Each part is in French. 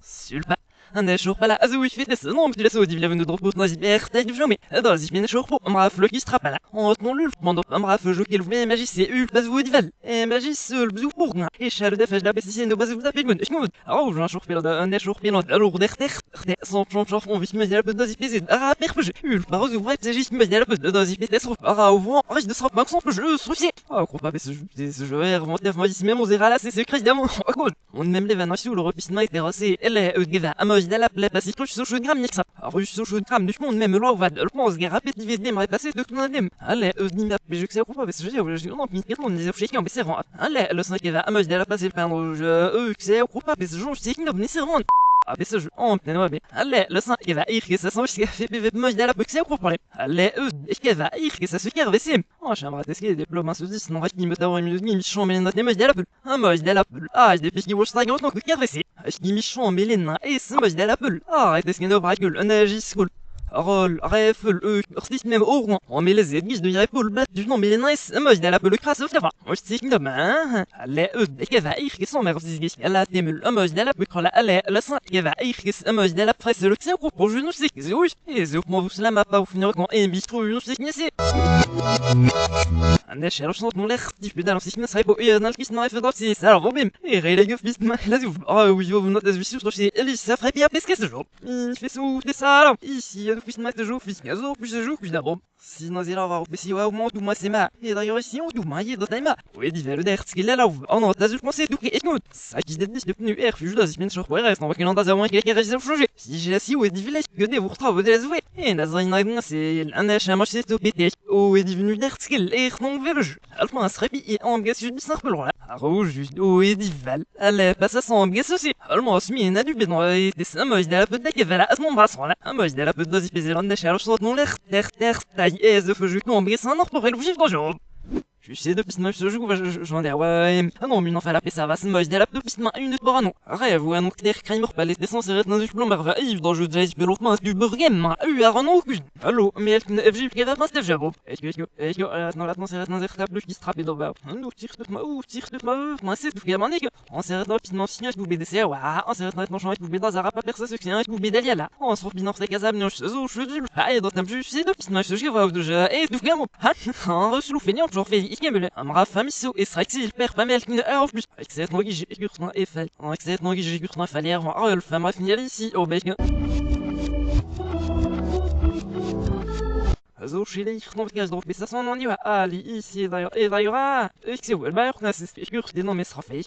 Super. أنا شوف بلا أزوج في تسنوم تلسودي بلا من دروب نازي بيختاج بجومي هذا زي من شوف مع فلوكي سترابلا on non le pendant مع فجو كيلو في ماجي سي اول بس ودي فال ماجي سول بزو بورنا ايش هذا فاش دابا سي نو بس ودا بيكون شنو او جان شوف بلا أنا شوف بلا الو دختخ صون شوف on vit مزيان بدا زي بيزيد بيخ بجو اول باروز وفاي تجي مزيان بدا زي بيزيد صوف وفون ريش دو صوف ماكسون بجو سوسي كون با بس جو vais remonter moi ici même on zéra là c'est secret d'amour on même les vannes sur le repisement est terrassé elle est geva amoj de la plaie parce que je suis gram nixa rush so gram du monde même là on va le pense gars rapide vite me repasser de tout même allez ni ma je sais pas parce que je non mais on les affiches qui en c'est vraiment allez le 5 va amoj de la passer le peindre je c'est pas parce que je sais qu'il ne c'est vraiment Ah, mais ça, je honte, mais ouais, mais allez, le sang, il va écrire, ça sent ce fait bébé, moi, je dis à la boxe, c'est pour parler. Allez, il va écrire, ça se fait, c'est. Oh, j'aimerais tester les diplômes, hein, ceci, sinon, il me t'avoir une mission, mais note, moi, je dis à la peule. Ah, moi, je dis à la peule. Ah, je dis, puis, je suis donc, le cadre, c'est. Je dis, mission, mais les nains, et c'est, moi, je dis à la peule. Ah, arrête, est-ce qu'il y a un gueule, un agis, school. Roll, rifle, artiste même au rond. On met les ennemis de rifle, bat du nom, mais les nice, moi, je dis à la peule, crasse, au flavor. Moi, je sais qu'il y a un, allez, dès qu'elle va écrire, son mère, je dis, elle a des mules, moi, je dis à la peule, allez, le sang, il va écrire, moi, je dis à la presse, le tien, pour je ne sais que c'est oui, et c'est moi, vous, la m'a pas, vous finir quand, et bistrot, je ne sais que c'est. عندنا شي رشنط مولا خدي في بدال مسكين صايبو ايه انا الكيس ما يفضل سي سار روبيم ايه غير يقف بيست ما لازم ويجو نوت از بيسو شي اللي سافري بيا بيسكي سجو في سو دي سار ici le fils de joue fils gazo puis je joue puis d'abord si nous allons voir au si ouais au moins tout moi c'est ma et d'ailleurs ici on tout maillé dans taima oui dit le der qu'il est là on a je pensais tout et écoute ça qui dit devenu air je dois bien sur reste on va qu'il en a moins qu'il reste changer si j'ai assis ou dit village que des vous retrouvez des jouets et nazarina c'est un chama c'est tout pété ou est devenu der qu'il est non verge المهم صاحبي انغاس جوج بصح بالغلا روج وي ديفال الا بس سون انغاس سي المهم سمينا دو بيدون تسمى جدار بدا كيفلا اسمو باصون اما جدار بدا زي بيزيرون شارو صوت نو لخ تخ تاي از فجوت نو انغاس نو pour le vivre jour je sais depuis ce jour j'en ai ouais ah non mais non fait la paix ça va c'est moi je dis la depuis une de non rêve ou un autre clair crime pas les descends c'est dans du plomb bah Yves dans jeu déjà c'est l'autre main du burger ma eu à Renault allô mais elle FG qui va pas se faire est-ce que non là c'est dans un tableau qui se trappe dans bah nous tire de ma moi c'est tout gamin que on s'est dans puis non signé vous BDC ouais on s'est dans changer vous dans un pas personne ce qui est vous BDL là on se retrouve dans ces cases non je dis ah et dans un jeu c'est depuis ce jeu déjà et tout gamin on reçoit feignant toujours fait يكمل امراه فاميسو اسراكسي البير بامل كن او بلس اكسيت نوغي جي كورتنا افال اكسيت نوغي جي كورتنا فالير او الفام فينيالي سي او بيك zo chile ich noch ganz drauf bis das noch nie ali ici d'ailleurs et d'ailleurs ich sehe wel bei uns ist ich gehört den Namen Raphaël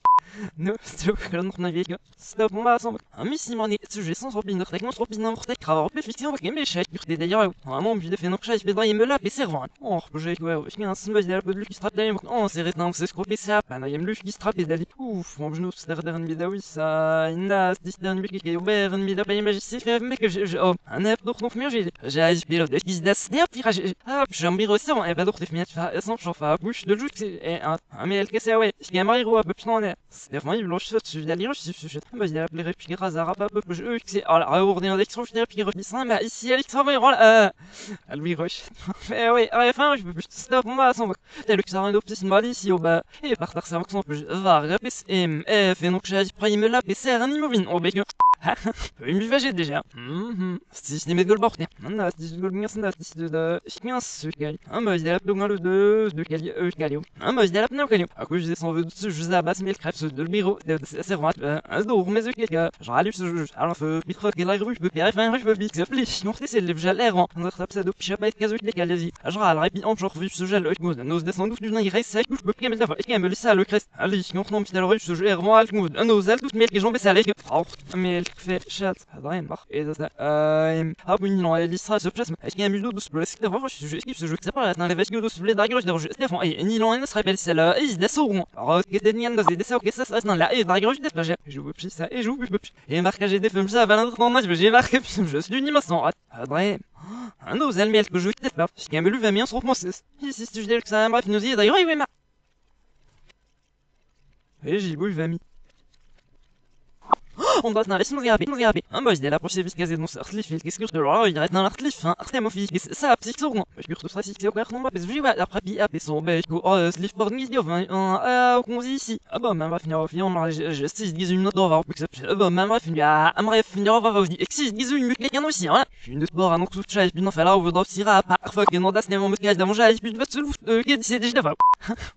ne c'est que noch eine Wege stop mal ensemble un missimon est sujet sans robin notre techno robin notre tech grave mais fiction avec mes chèques gehört d'ailleurs vraiment je vais faire notre chèque bedra il me l'a PC revend oh je ouais ich bin un small de la qui strappe d'ailleurs on c'est resté c'est scopé ça pas il me qui strappe d'aller ouf mon genou c'est dernière vidéo oui ça une là 10 dernières qui est ouvert une vidéo pas imaginer fait mais que je un app donc non mieux j'ai inspiré de qui se laisse ah j'aime bien aussi on va donc définir ça sans chauffe à bouche de jus et un mais qu'est-ce que ouais je gagne Mario un peu plus non c'est vraiment il blanche je vais aller je bah il a appelé puis grâce à rap un peu je c'est alors ordinaire d'extra je dirais puis ça mais ici elle travaille elle lui rush mais oui enfin je peux plus stop moi sans tel que ça rend optique mal ici au bas et par terre ça va va rapper MF et donc j'ai pris me la PC un immobile au bec une vivage déjà si je n'aimais que le bord non si je le ça de je viens ce gars un moi j'ai la dans le de Galio un moi j'ai la pneu Galio à quoi je descends dessus je la basse mais le crêpe de le bureau c'est vraiment un dos mais ce qu'il y a je rallume ce jeu alors micro qui la rue je peux faire enfin je peux vite appeler non c'est le j'ai l'air on a ça de picha pas casu les galeries je râle puis on genre vu ce jeu le nous descend du il reste ça je peux plus me faire et me laisser le crest allez non non puis le ce jeu vraiment le mood un aux toutes mais les jambes ça les mais fait chat rien marre et ça ah oui non elle ça se place est-ce qu'il y a un museau de ce bleu c'est vraiment je skip ce jeu c'est pas dans les vestes de ce bleu d'ailleurs je Stéphane et ni l'on se rappelle c'est là ils descendront alors que des niens dans des dessins ok ça reste dans la et d'ailleurs je veux plus ça et je veux plus et marquage des films ça va dans moi j'ai marqué je suis une immense vrai un os elle mais que je peut-être pas ce qui a me lu va bien sur moi c'est ici si je dis que ça bref nous y d'ailleurs oui et j'y bouge va mis On doit snarare snarare. Moi je dis la prochaine viscase non artlif qu'est-ce que je dois il arrête dans l'artlif artem fi ça psy sourd je peux ça si c'est clair non pas parce que je vais après bi après son ben slif par ni dio qu'on dit ici ah bah même va finir je si dis une autre va bah même va finir bref finir va vous dire si dis une mec quelqu'un aussi hein je suis de sport à non tout ça puis non fait là on doit tirer parfois que non das n'est mon mec d'avant j'ai puis de se c'est déjà va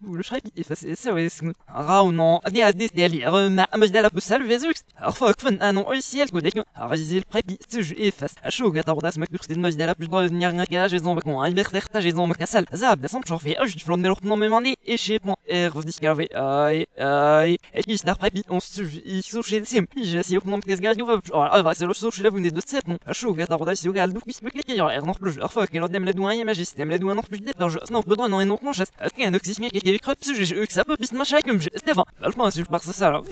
ou le schreib c'est ouais ra ou non des ali ma مجد على بسال فيزوكس عرفوا كفن انا اوسيال كوديك رجزي البريبي تج افاس اشو قطع وداس مكتوخ دي المجد على بش دار نيا كاج زون بكون اي بخ تختا جي زون مكسل زاب دسم شوف في اج فلون نروح نو ميماني اي شي بون اير ديسكافي اي كي ستار بريبي اون ستوج يسو شي سيم جا سي يوم كيس كاج يوف اه سي لو سو شي لافون دي دو سيت اشو قطع وداس يو قال دوك بيسمك لي كي ار نو بلوج عرفوا كي لو ديم لا دوان ما جيستم لا دوان نو بلوج دي نو بدون نو نو كونش كان دوك سيسمي كي كروب سو ça peut bis machin comme Stéphane je je pense ça alors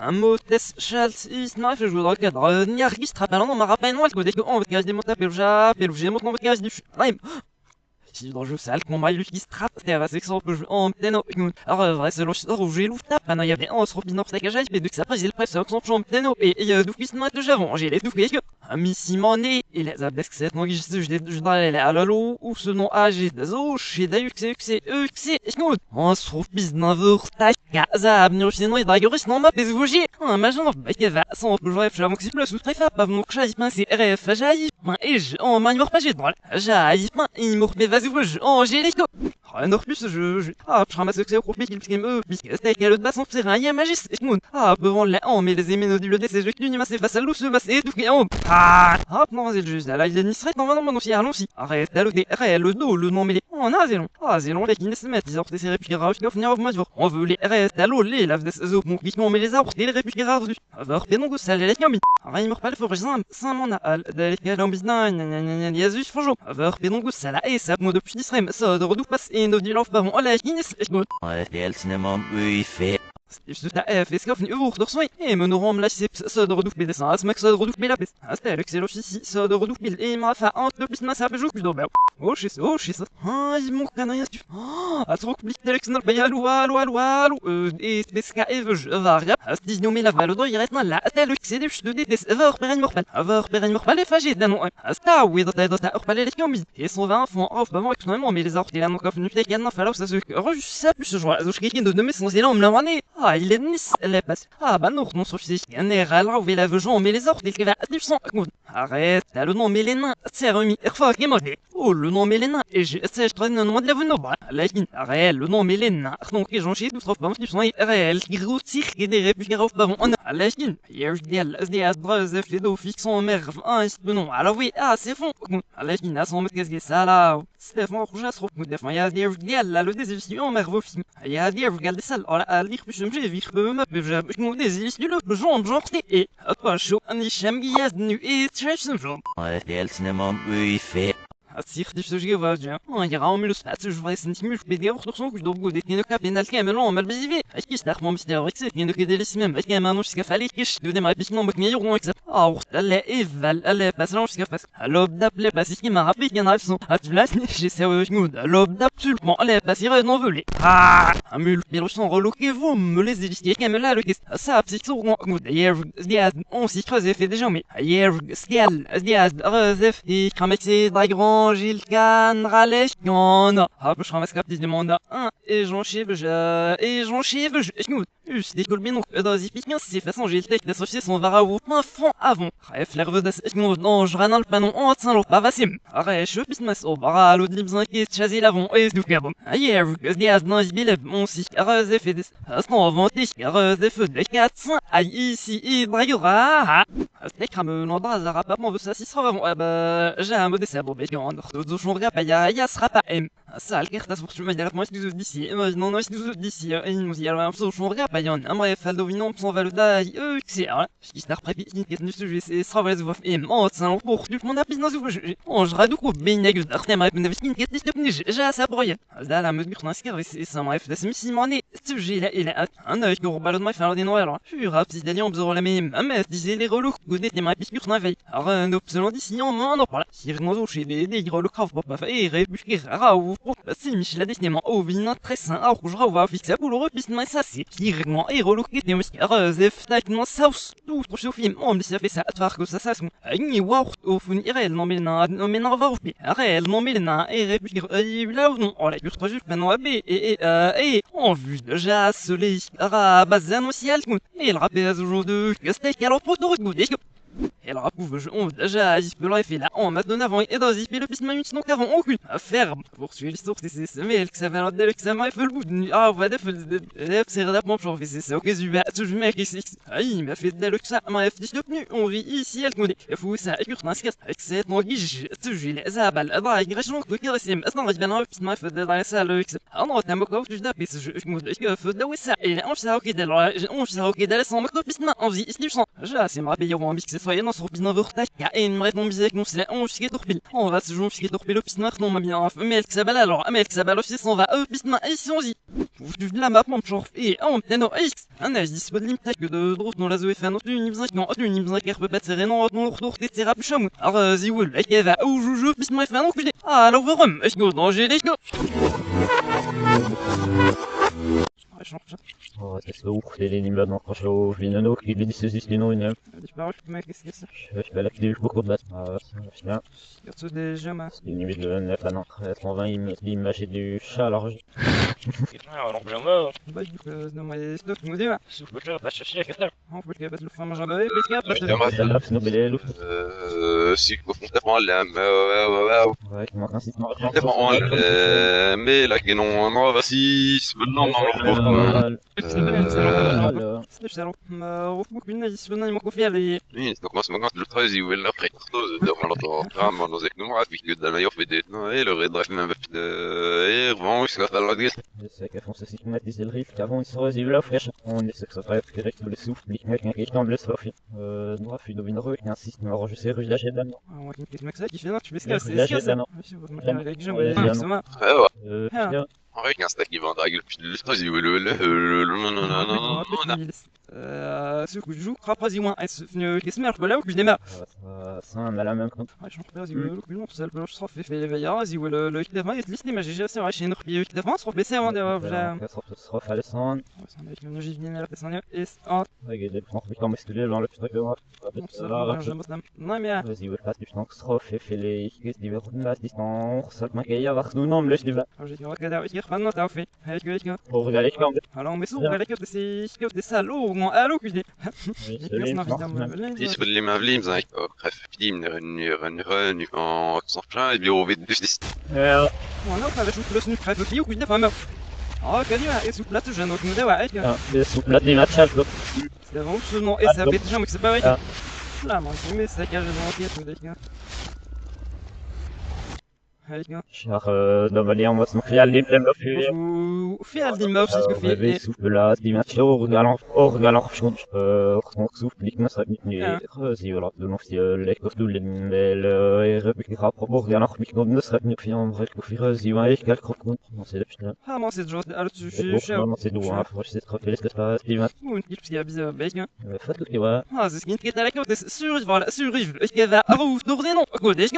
un mot test Charles is non je joue dans le cadre ni registre rappel non ma rappel non le côté que on va des mots taper j'ai mon nom de du si dans le jeu sale qu'on m'a qui se trappe c'est un exemple que je en plein alors vrai c'est le où j'ai l'ouvre tape il y avait un sur binor ça gage mais donc ça après j'ai le presse c'est exemple en plein et donc qui se met de javon j'ai les tout que un missimone et les abdex c'est moi je dans les à l'eau ou ce nom ag des eaux chez d'ailleurs c'est on se trouve business tac ça abnir sinon et d'ailleurs non m'a pas bouger un machin qui va sans jouer je que c'est plus très fort pas mon chat c'est rf j'ai et on m'a pas j'ai droit j'ai il me vas-y Angélique non plus je je ramasse que c'est au profit qu'il me puisque c'est qu'elle de basson c'est rien magiste ah devant là on met les éménos du le c'est je qui c'est face à l'eau se passer tout non c'est juste là il est serait non non aussi allons si arrête le dos le nom mais les on a c'est long les qui se mettent ils ont des répliquerages qui finir moi on veut les reste à l'eau les lave des eaux mon qui on met les arbres les répliquerages du alors bien donc ça les comme rien me pas le faut ça mon a les business il y a juste franchement alors bien donc ça là et ça moi depuis Israël ça de redou passe et nos dilove pas bon la Guinness Ouais, c'est cinéma oui fait. Just där är fiskar från urdorsvej. Men då ramlar sips söderut bil det smak söderut bil bes. Astälk ser offici söderut bil i ma fa ant plus ma sa bejuk do ba. Oshis. Ai mon canaya tu. Atrok blik telek snal ba yalu alu. Et beska evj varia. Astis no mela valo do iretna la astälk ser de des ver peren morpal. Ver peren morpal fagé dan. Asta oui da ta morpal les commis. Et son 20 font off ba moi extrêmement mais les arts il a mon coffre nu tek yan fa ça se ça plus je vois je quelqu'un de nommer son zélan me la mané. Ah, il est nice, elle est passée. Ah, bah non, non, suffit. Il y a un air à la où il a vu Jean, mais les autres, il va à 900. Arrête, t'as le nom, mais les nains. C'est remis. Erfa, qui m'a dit. Oh, le nom, mais les nains. Et je sais, je traîne le nom de la vue, non, bah. La ligne. Arrête, le nom, mais les nains. Donc, les gens chez nous, sauf pas, ils sont réels. Qui grossir, et des répliques à bah, on a la ligne. Il y a eu des asdras, les dos fixes en mer. Ah, c'est non. Alors, oui, ah, c'est fond. À la ligne, à son mec, qu'est-ce que ça, là. Stéphane Rougeas trouve que il y a des là le désir en merveilleux film il y a des regarder ça à lire plus je vais je me désir le genre et pas chaud un ichem guiaz nu et cherche ce genre Ouais, c'est cinéma oui fait. Asir die je vois bien il y a un le spatch je vois sentiment je vais voir son que donc des ne cap pénal quand même mal bisivé est-ce qu'il s'est mon mystère avec c'est que des les même est-ce qu'il y a maintenant ce qu'il fallait que je de démarrer puis non mais on exact ah là eval elle passe là ce qu'il passe alors d'appeler pas ce qui m'a rappelé qu'il y en a son ah tu l'as j'essaie de alors absolument elle passe il non veut ah un mule mais le son reloqué vous me les élistier quand même là le ça psy sur d'ailleurs on s'y faisait fait déjà mais hier diaz rezef et crameté dragon Gilles Can, Raleigh, y'en a. Hop, je ramasse cap, dis demande un, et j'en chive, je des colbines, donc, dans les piquants, c'est façon, j'ai le tech d'associer son vara au point fond avant. Bref, l'herve d'association, non, je ranal le panon, en tient l'eau, pas facile. Arrête, je business au vara, l'eau de l'ibzin qui est chasé l'avant, et du cabon. Aïe, je dis à dans les billets, mon si, carrez et fait des, à ce qu'on vend, des carrez et feux, des 400, aïe, ici, et braillera, c'est crame, l'endroit, ça rapporte, mon veut ça, si sera avant, bah, j'ai un mot de cerveau, mais d'autres choses, il y a sera pas M. Ça, le carte, pour tu me dire, moi, je d'ici, non, je suis d'ici, et nous y allons un peu au champ, pas y'en a, bref, Aldovinon, son valoda, c'est, qui s'est repris, c'est, ça va se voir, et moi, c'est un pour tout le monde a business ou je radou, bénègue, d'artem, avec une visite, qui est j'ai à sa broye. Là, la mesure, on a c'est ça, bref, c'est si mon nez, j'ai là, il a un œil, au ballon de moi, faire des noirs, je suis rapide, d'aller en besoin la même, mais, disait les relous, goûter des mains, piscure, on avait, alors, nous, selon d'ici, on m'en parle, si rien chez des relous, pour pas faire, et répliquer, si Michel a décidément, oh, vin très sain, alors je revois, fixer, pour le repis, mais ça, c'est pire, man erolog det muskar zeftak man saus du tror film om det ser fisa atfark och sasas ingen wart och fun irel no mena varpi irel no mena replir lawn on la juste juste maintenant et en vue de ja soleil bazan aussi alkun et le rappel jour de steak alors pour tout goûter elle rapprouve on déjà il fait là on maintenant avant et dans il le pisma une donc avant aucune affaire pour suivre l'histoire c'est mais que ça va là que ça m'a fait le bout ah voilà c'est là bon j'en fais c'est ok je mec ici il m'a fait de ça m'a fait devenu on rit ici elle connaît il faut ça يكون ناسك اكسيت نوجي تجي العزاب الأضاء يغشون كل رسم اصلا غير انا في ما في ده سالو انا تمكو في ده بس je في ده وسع il on ça ok ده sans مكتوب بس ما on dit ici je c'est ma paye au mix c'est non sur bien vortak et me répond bizarre nous c'est on qui torpille on va se jouer qui torpille le pisma non ma bien mais que ça balle alors mais que ça balle aussi on va pisma ici on dit je la map mon genre et on tenno x un agis pas de limite que de droite dans la zone FN une imza non une imza qui peut pas serrer non dans le retour des thérapes cham alors zi wol et va ou je pisma FN non culé alors vraiment est-ce que danger les gars تسوق لين بعد ما نقشوا فينا نوك اللي ديسيزيونو هنا باش بالك دير بوكو بلاص شنو surtout déjà ma limite le 9 à 80 l'image du chat alors bah du coup non mais c'est tout مدير شوف بكره باش شي كثر on peut que le femme jamais بس لا شنو بلالو Si contemporain la ouais comment ainsi mais la canon non vas-y non استشعروا ما وفقوا كنا يسبنا يمكو فيها لي donc moi c'est maintenant le 13 il veut l'après devant l'autre vraiment nos économies avec que dans l'ailleurs fait des non et le redresse même et vraiment il se fait la gueule c'est qu'à fond ça systématiser le risque avant il se résume la flèche on est que ça ferait que direct le souffle quelqu'un qui tombe le sofi moi je suis devine re qui insiste mais alors je sais ruge lâcher dedans moi qui me ça qui fait non tu fais ça c'est ça avec avec un stack qui vend la gueule puis le 13 il veut non ce que je joue après y moins est que se marche là ou que je démarre ça on a la même compte je pense que le plus long c'est le plus fait fait les veillards y le qui devant est listé mais j'ai déjà c'est chez notre qui devant se baisser avant de ça refait le son ça avec une logique bien la personne et regarde le prend comme est dans le truc non mais vas-y ouais pas du temps que ça fait les qui se divertent la distance ça m'a qu'il y a voir nous non le je dis j'ai dit regarde hier maintenant t'as fait avec le pour regarder quand alors mais sous regarder que c'est des salauds mon allô que je dis يسبل لي ما بليم زاك خف قديم رن en sans plein et bio vite juste وانا فاش نخلص نخاف فيه وكنا فاهمه كان يسوق لا تجن وكنا واعي سوق لا دي ما تشاف c'est vraiment seulement et ça fait déjà mais c'est pas vrai là moi mais ça carrément qui est tout شهر دبلي يوم اسمه خيال لي بلم في وفي هذه الماوس اللي في سوف بلا دي ما تشو غالون شكون خصك سوف ليك ناس ني خزي ولا دو نفسي ليك دو ال ربك خا بروبو غالون خميك دو ناس ني في يوم غير في خزي واي كالك كون سي دبشنا ها ما سي جو على سي دو واش سي تخفي لك سباس دي ما ونجيب فيها بزاف بايك فات لك وا ها سي كنت كيتالك سوري فوالا سوري كذا او دوري نو كود ايش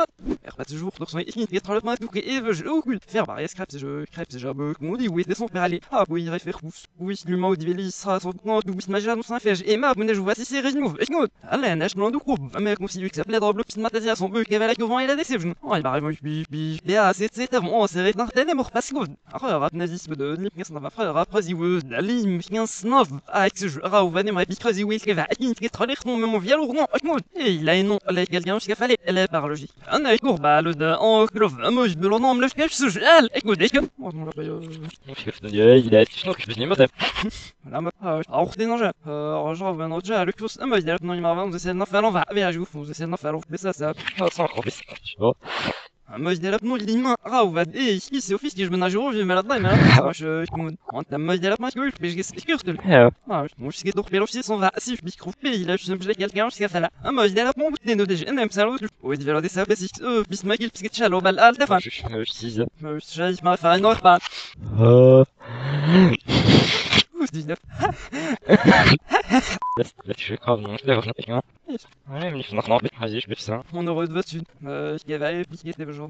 pas toujours donc son il est trop tout et je au faire barrière scrap je crêpe déjà comment dit oui descend vers aller ah oui il réfère oui lui m'a dit il sera son nom du maja nous fait et ma bonne je vois si c'est réunion et nous allez nage dans du groupe mais comme si lui que ça plaît dans le petit matériel son bœuf qui avait la devant il a des c'est oh il arrive puis ah c'est avant c'est dans telle mort pas good après rap nazisme de l'impression ça va frère après il veut d'alim 15 avec ce jeu ra ou va me puis il qui va qui trop l'air non même via le rond et il a un nom là quelqu'un ce qu'il fallait elle est par logique un avec courbe le en كروف مش بلونهم مش كاش سجال اكو ديك شفت ديال شنو كيفاش ما لا ما اختي نجا رجع بين رجع لكوس اما ديال نو ما فهم زي نفعلوا فيها جوف زي نفعلوا بس ça sans خبيث شو اما ديال بنو اللي ما راهو فاد ايه سي اوفيس كي جبنا جوج في مال الضيم واش تكون انت ما ديال ما تقول باش كيسكيرت مش كي دوخ بيلو سي سون فا سي بيك كروف بي لا جو بجا quelqu'un jusqu'à ça là اما ديال ما بوتين دو دي انا مسالو وي ديال دي سا بس بس ما كيلبس كتشالو بال دفع مش شايف ما فاين نور با لا تشوي كاب non je vais rien ouais mais je n'en ai pas dit je vais ça on aurait de voiture qui avait piqué des gens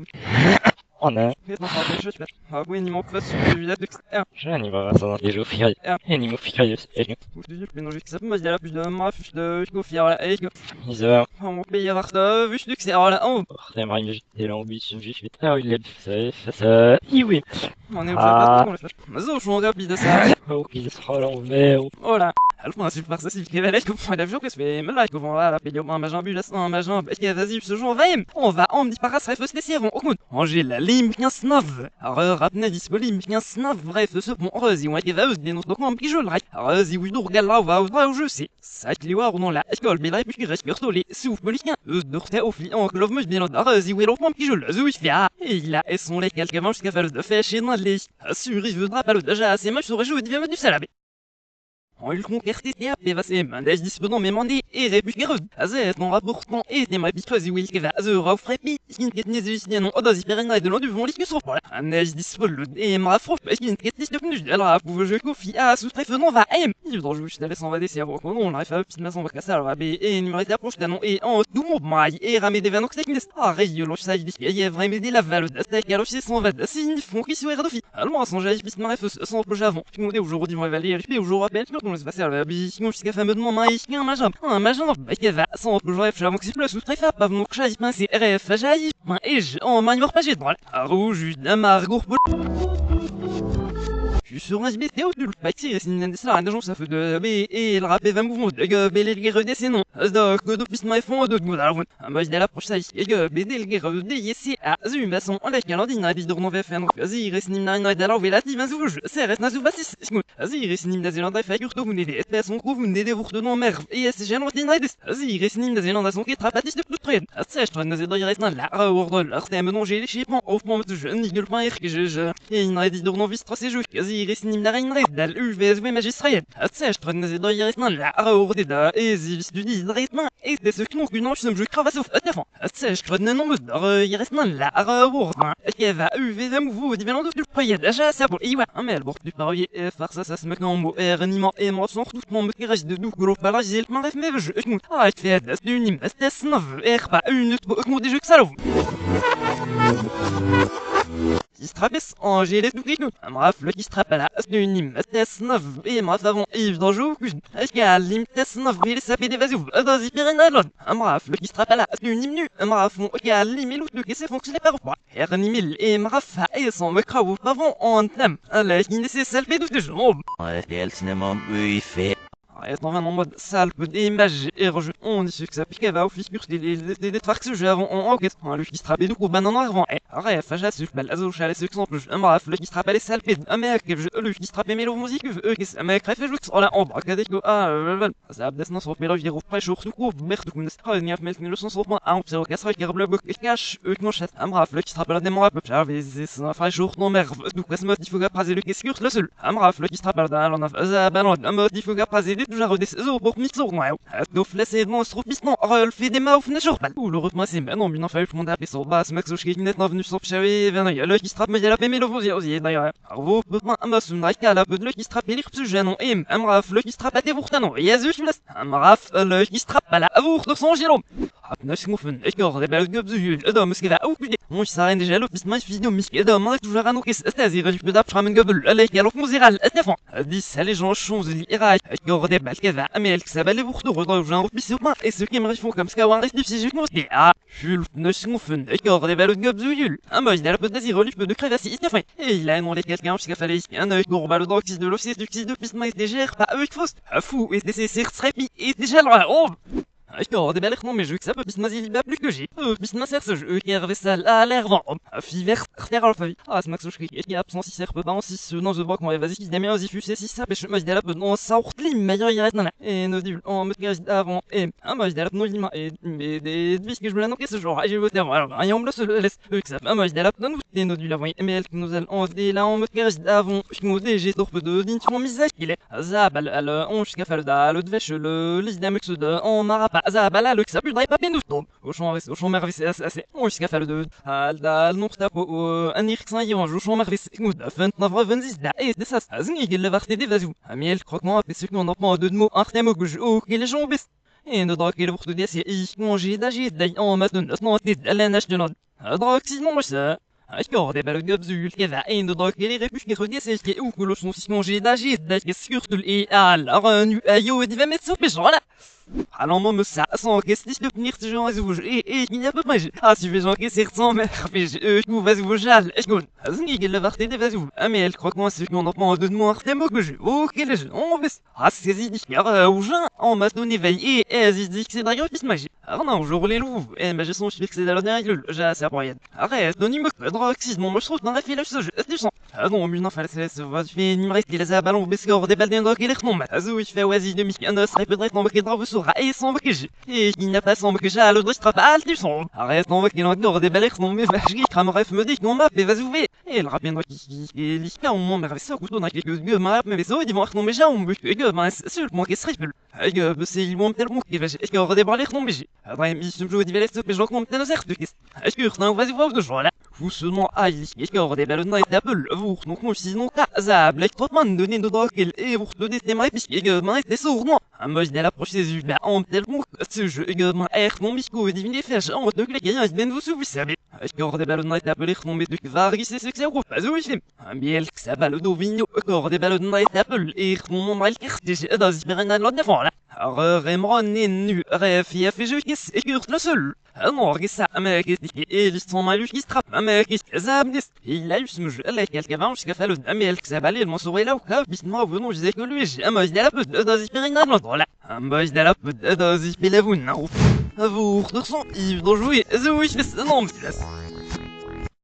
Anne, Vet nog wat is het? Hou ik niet op wat je dat ik Jenny var sånn at de jo fikk en imot fikk jeg just moet je ben nog ik zeg maar dat je maar de ik hoef jou ik så om ben je wacht wist ik ze alle oh det var en del om vi just vet jag vill så oui on est au fait mais zo je regarde de ça och det har de med voilà alors on a super ça c'est que valait comme l'avion que c'est mais là qu'on va la payer un magin bu un magin vas-y ce jour on va on me dit par ça faut se laisser avant Angèle la lim bien snov alors rapne disponible bien snov bref ce bon rose on était vaus des notre un petit jeu là rose oui nous regarde là va au jeu c'est ça qui voir non la école mais là puis reste surtout les souffle bolien de rester au fil en glove mais bien rose oui l'autre un petit jeu là oui fait et il a et son les quelques manches qu'a fait de fait chez nous les assuré il voudra pas le déjà assez moche sur jouer du salabé on il conquerté et va c'est mandage disponible mais mandé et répugneux azet non rapportant et des ma bitose oui que va azura frépi in ketnez non oda ziperina de l'on du vont lisque sur pas mandage disponible et ma frof parce qu'il ketnez de plus alors vous je confie à sous très non va aim il doit jouer je laisse on va descer avant on arrive à petite maison va casser alors b et numéro d'approche non et en tout mon maille et ramé des vanox techniques ah réyo ça il y a vraiment des la valeur d'attaque alors c'est son va signe font qui soit redofi allemand son j'ai bis ma son projet avant tu me dis aujourd'hui on va aller et aujourd'hui on se passer à la bise sinon jusqu'à fameux de mon maïs un magin qui va sans projet j'avoue que c'est plus sous très fort pas mon chat c'est RF j'aille et je en manière pas j'ai droit à rouge d'un margour je suis sur un SBT au dul bâti c'est une ça un agent ça fait de b et le rap va mouvement de b les guerres des non donc de plus my fond de good alors moi je la proche ça et b des guerres des ici à zoom bah son avec calendine à bidon va faire donc vas-y reste nim na da la ti vas vous c'est reste na basis vas-y reste nim da zélande fait surtout vous n'êtes pas son coup vous n'êtes vous de non mer et c'est j'ai l'ordine vas-y reste nim da zélande son qui trapatis de plus près ça je traîne da zélande reste là ordre leur thème non j'ai les chiffres au moment de jeune nigel pas que je et il n'a dit de non vis trois jeux quasi resnim la reine red dal UVSW magistrate ça je traîne da zélande reste là ordre da et vis du dit rythme et c'est ce qui nous une je me cravasse au téléphone ça je traîne non il reste là ordre qui va UVSW vous dit bien de près déjà ça pour et ouais mais le bord du parier faire ça se met en mot réanimant et moi sans tout mon reste de nous gros pas là j'ai le ref mais je ah il fait das du nim das neuf pas une autre des jeux que ça qui se trapasse en GLS du cric un bref le qui se trappe à la nim test 9 et moi savons Yves dans jeu est-ce qu'il y a lim test 9 il s'appelle des vasous dans hyperinalon un bref le qui se trappe à la nim nu un bref il y a lim l'autre qui s'est fonctionné par quoi nim et bref et son me cravo avant en thème allez il c'est salvé de jambes Det cinéma oui fait. Est en mode sale peu d'image et rejet on dit que ça pique va au figure des tracks que j'ai avant en enquête le qui se trappe du coup banan avant et bref j'ai su balazo chalé ce exemple un bref le qui se trappe les sales un mec le qui se trappe mélo musique qui un mec fait jouer sur la en bas que ça a des sur mélo viro pas jour tout court merde comme ça il y a le sens sur moi un sur casser qui reble cache non chat un bref le qui se trappe la démon j'avais c'est un frère jour non merde donc ça me il faut gapraser le qui le seul un bref le qui se trappe dans on a banan un mode il faut gapraser déjà redescendre pour mixer ouais donc laisser monstre piston le fait des maufs ne jour pas le rythme c'est maintenant bien fait le monde a sur basse max qui net venu sur chavé il y a le qui strappe mais il y a la pm le vous y d'ailleurs vous un masse une raque à la peu de le qui strappe les plus jeunes et un raf le qui strappe à tes pourtant et azu je laisse un raf le qui strappe à la avour de son gilom ناس مفن اكور دابا الكبزيول هذا مسكين او كدي مش صاين ديجالو بس ما فيديو مسكين هذا ما توجا غانو كيس استازي غادي بدا بشحال من قبل لا يالو موزيغال التفون هادي سالي جون شونز لي ايراي اكور دابا كذا امي الكسابه اللي بوخدو غدو جان بيسيو ما اي سو كيم ريفون كم سكا وان ريف سي جوك دي جول ناس مفن اكور دابا الكبزيول اما يدار بدا زي روليف بده كراسي استفين اي لا نون لي كالكان مش كفالي انا اكور بالو دوكسيس دو لوسيس دوكسيس دو بيس ما ديجير با اوك فوس فو اي دي سي تريبي اي ديجا لا اكور دابا لي مي جو كساب بس ما زي بلو كو جي بس ما سير جو كي ريفسال à l'air vent fi vert terre al favi smax je qui absent si serpe pas si ce non je vois comment vas-y qui démia aussi fus si ça pêche moi je là non ça ortli meilleur il reste là et no dit en me gage avant et moi je là non il m'a et des bis que je me l'annonce ce jour j'ai voté alors rien on le laisse que ça moi je là non et no dit la voix mais elle nous allons on là on me gage avant je me dis j'ai torpe de din sur misage il est zabal on jusqu'à faire le devech le l'isdamex de en marapa zabal le que ça plus pas bien nous tombe au champ merveilleux c'est assez on jusqu'à faire le de al نقطة أنيركسان يرانجو شو مغرس كمود فنت نفر فنزيز دا إيه دساس أزني كي لفرتي دي فازو أميل كروكمون بس كنون نطمع دو دمو أختمو كجو كي لجون بس إيه ندراك كي لفرتو ديسي إيه كون جيدا جيدا أو ماتن أصنو تيد ألا ناش جنود دراك سينو مش Ich gehörde bei der Gebsül, كذا أين ضاك لي ريبوش كي سيكي أو كل شنو سيكونجي داجي داك سكرت الإيال أغانو أيو ديما متسو بجولا Alors moi me ça sans question de venir ce genre et il n'y a pas mal ah si je que c'est sans mais je vas vous jal je gon azni que la vérité de vas mais elle croit que moi c'est qu'on entend de moi des mots que je OK les gens on va ah c'est dit ou gens on m'a donné veille et dit que c'est d'ailleurs qui se magie alors non je roule les loups et mais je sens que c'est la dernière j'ai ça moyenne arrête donne-moi droxisme moi je trouve dans la file je sens ah non mais non fallait ça va faire une reste les a ballon بسكور des balles d'un qui les non mais azou il fait oasi de mi un serait peut-être non qui drove sur et sans que j'ai et il n'a pas sans que j'ai le droit pas du son arrête non qu'il encore des balles non mais vache comme ref me dit non m'a fait vas ouvrir et il rappelle qui il y a un moment mais ça coûte on a quelques gueux mais ça ils vont non mais j'ai un but que ben c'est moi qui serait c'est ils vont tellement qui va est-ce qu'on des balles non mais j'ai après il se joue des balles que je compte dans certes est-ce que non vas-y voir de joie là vous seulement aïe est-ce qu'on des balles non d'Apple vous donc moi sinon ça black trop man donner de drogue et vous donner des mains puisque ben c'est sourd non moi je la prochaine des ben on tellement ce jeu également air mon bisco diviner faire en de les gagnants ben vous savez est-ce qu'on des balles non d'Apple non mais de varie c'est ce que c'est pas oui c'est un biel que ça balle do vigno encore des balles non d'Apple et mon mal carte dans une l'autre devant là Remron est nu, rêve, il a fait jeu qui s'écure le seul. Alors, qu'est-ce que ça, mec, et ils sont malus qui se trappent, mec, qu'est-ce que ça, il a eu ce jeu, là, quelqu'un va jusqu'à faire le mais que ça balait, le morceau est là, ou quoi, puis moi, vous non, je disais que lui, j'ai un moise de la peu de dans Ispirina, là, un moise de la peu de dans Ispirina, vous, non, vous, de son, il doit jouer, oui, je fais ça, non, mais